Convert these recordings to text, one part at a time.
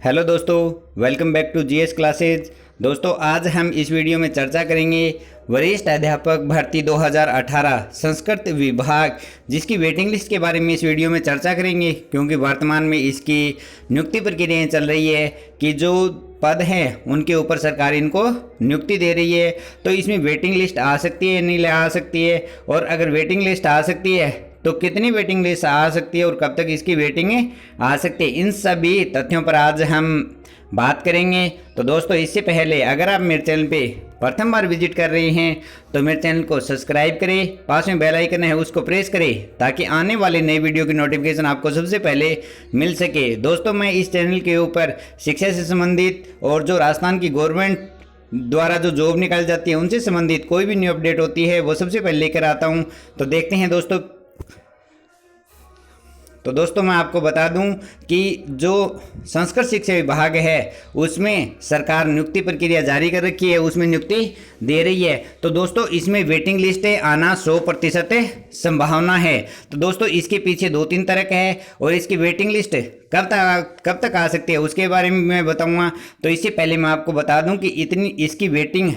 Hello दोस्तों, welcome back to GS classes. दोस्तों, आज हम इस वीडियो में चर्चा करेंगे वरिष्ठ अध्यापक भर्ती 2018 संस्कृत विभाग, जिसकी वेटिंग लिस्ट के बारे में इस वीडियो में चर्चा करेंगे, क्योंकि वर्तमान में इसकी नियुक्ति प्रक्रियाएं चल रही है कि जो पद हैं उनके ऊपर सरकार इनको नियुक्ति दे रही है। तो इसमें वेटिंग लिस्ट आ सकती है, नहीं आ सकती है, और अगर वेटिंग लिस्ट आ सकती है तो कितनी वेटिंग लिस्ट आ सकती है और कब तक इसकी वेटिंग आ सकती है, इन सभी तथ्यों पर आज हम बात करेंगे। तो दोस्तों, इससे पहले अगर आप मेरे चैनल पे प्रथम बार विजिट कर रहे हैं तो मेरे चैनल को सब्सक्राइब करें, पास में बेल आइकन है उसको प्रेस करें ताकि आने वाले नए वीडियो की नोटिफिकेशन आपको सबसे पहले मिल सके। दोस्तों, मैं इस चैनल के ऊपर शिक्षा से संबंधित और जो राजस्थान की गवर्नमेंट द्वारा जो जॉब निकाली जाती है उनसे संबंधित कोई भी न्यू अपडेट होती है वो सबसे पहले लेकर आता हूँ। तो देखते हैं दोस्तों, मैं आपको बता दूं कि जो संस्कृत शिक्षा विभाग है उसमें सरकार नियुक्ति प्रक्रिया जारी कर रखी है, उसमें नियुक्ति दे रही है। तो दोस्तों, इसमें वेटिंग लिस्ट आना 100% संभावना है। तो दोस्तों, इसके पीछे 2-3 तर्क है और इसकी वेटिंग लिस्ट कब तक आ सकती है उसके बारे में मैं बताऊँगा। तो इससे पहले मैं आपको बता दूँ कि इसकी वेटिंग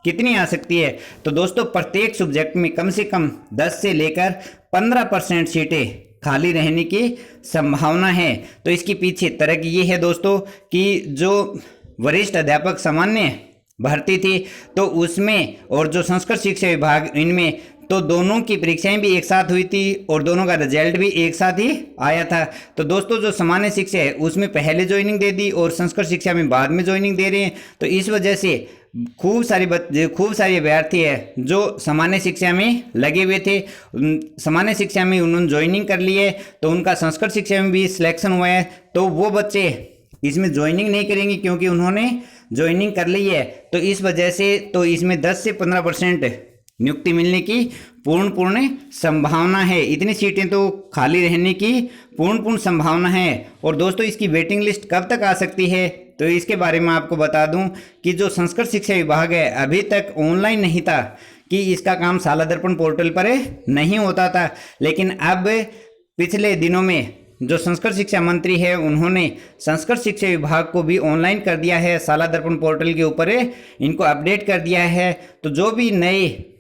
कितनी आ सकती है। तो दोस्तों, प्रत्येक सब्जेक्ट में कम से कम 10 से लेकर 15% सीटें खाली रहने की संभावना है। तो इसके पीछे तर्क ये है दोस्तों कि जो वरिष्ठ अध्यापक सामान्य भर्ती थी तो उसमें और जो संस्कृत शिक्षा विभाग इनमें तो दोनों की परीक्षाएं भी एक साथ हुई थी और दोनों का रिजल्ट भी एक साथ ही आया था। तो दोस्तों, जो सामान्य शिक्षा है उसमें पहले ज्वाइनिंग दे दी और संस्कृत शिक्षा में बाद में ज्वाइनिंग दे रहे हैं। तो इस वजह से खूब सारे अभ्यर्थी है जो सामान्य शिक्षा में लगे हुए थे, सामान्य शिक्षा में उन्होंने ज्वाइनिंग कर ली है, तो उनका संस्कृत शिक्षा में भी सिलेक्शन हुआ है। तो वो बच्चे इसमें ज्वाइनिंग नहीं करेंगे क्योंकि उन्होंने ज्वाइनिंग कर ली है। तो इस वजह से तो इसमें 10 से 15% नियुक्ति मिलने की पूर्ण संभावना है। इतनी सीटें तो खाली रहने की पूर्ण संभावना है। और दोस्तों, इसकी वेटिंग लिस्ट कब तक आ सकती है तो इसके बारे में आपको बता दूं कि जो संस्कृत शिक्षा विभाग है अभी तक ऑनलाइन नहीं था, कि इसका काम शाला दर्पण पोर्टल पर नहीं होता था, लेकिन अब पिछले दिनों में जो संस्कृत शिक्षा मंत्री है उन्होंने संस्कृत शिक्षा विभाग को भी ऑनलाइन कर दिया है, शाला दर्पण पोर्टल के ऊपर इनको अपडेट कर दिया है। तो जो भी नए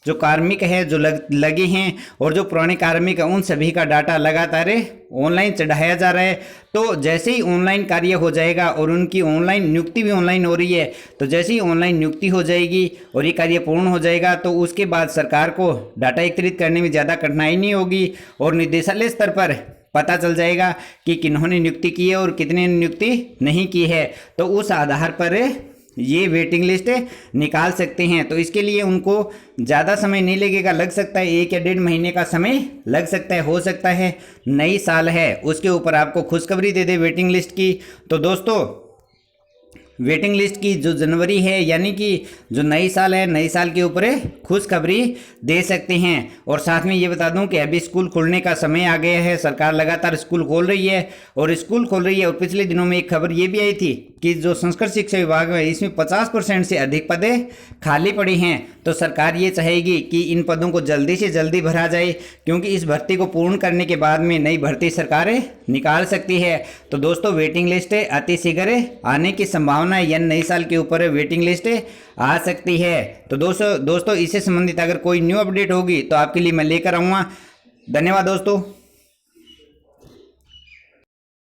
जो कार्मिक है जो लगे हैं और जो पुराने कार्मिक है उन सभी का डाटा लगातार ऑनलाइन चढ़ाया जा रहा है। तो जैसे ही ऑनलाइन कार्य हो जाएगा और उनकी ऑनलाइन नियुक्ति भी ऑनलाइन हो रही है, तो जैसे ही ऑनलाइन नियुक्ति हो जाएगी और ये कार्य पूर्ण हो जाएगा तो उसके बाद सरकार को डाटा एकत्रित करने में ज़्यादा कठिनाई नहीं होगी और निदेशालय स्तर पर पता चल जाएगा कि किन्होंने नियुक्ति की है और कितने नियुक्ति नहीं की है। तो उस आधार पर ये वेटिंग लिस्ट निकाल सकते हैं। तो इसके लिए उनको ज़्यादा समय नहीं लगेगा, लग सकता है 1 या 1.5 महीने का समय लग सकता है। हो सकता है नई साल है उसके ऊपर आपको खुशखबरी दे दे वेटिंग लिस्ट की। तो दोस्तों, वेटिंग लिस्ट की जो जनवरी है यानी कि जो नई साल है, नई साल के ऊपर खुशखबरी दे सकते हैं। और साथ में ये बता दूं कि अभी स्कूल खुलने का समय आ गया है, सरकार लगातार स्कूल खोल रही है और पिछले दिनों में एक खबर ये भी आई थी कि जो संस्कृत शिक्षा विभाग है इसमें 50% से अधिक पदें खाली पड़ी हैं। तो सरकार ये चाहेगी कि इन पदों को जल्दी से जल्दी भरा जाए, क्योंकि इस भर्ती को पूर्ण करने के बाद में नई भर्ती सरकार निकाल सकती है। तो दोस्तों, वेटिंग लिस्ट अति शीघ्र आने की संभावना है, यानी नई साल के ऊपर वेटिंग लिस्ट आ सकती है। तो दोस्तों इससे संबंधित अगर कोई न्यू अपडेट होगी तो आपके लिए मैं लेकर आऊँगा। धन्यवाद दोस्तों।